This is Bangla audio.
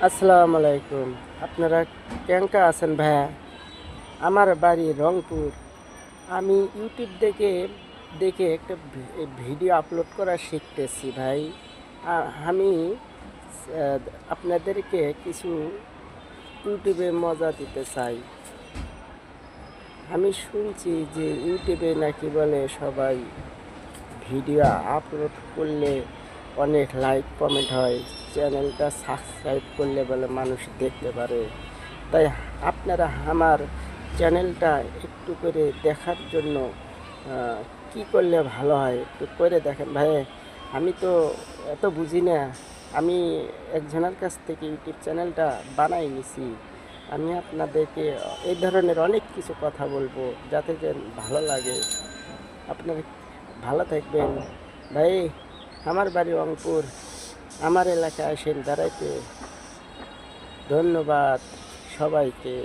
আসসালামু আলাইকুম। আপনারা কেঙ্কা আছেন ভাইয়া? আমার বাড়ি রংপুর। আমি ইউটিউব দেখে একটা ভিডিও আপলোড করা শিখতেছি ভাই। আমি আহ, আপনাদেরকে কিছু ইউটিউবে মজা দিতে চাই। আমি শুনছি যে ইউটিউবে নাকি বলে সবাই ভিডিও আপলোড করলে অনেক লাইক কমেন্ট হয়, চ্যানেলটা সাবস্ক্রাইব করলে বলে মানুষ দেখতে পারে। তাই আপনারা আমার চ্যানেলটা একটু করে দেখার জন্য কি করলে ভালো হয় একটু করে দেখেন ভাই। আমি তো এত বুঝি না। আমি একজনের কাছ থেকে ইউটিউব চ্যানেলটা বানাই নিছি। আমি আপনাদেরকে এই ধরনের অনেক কিছু কথা বলবো যাতে যেন ভালো লাগে। আপনারা ভালো থাকবেন ভাই। আমার বাড়ি রংপুর। আমার এলাকায় আসেন বেড়াইতে। ধন্যবাদ সবাইকে।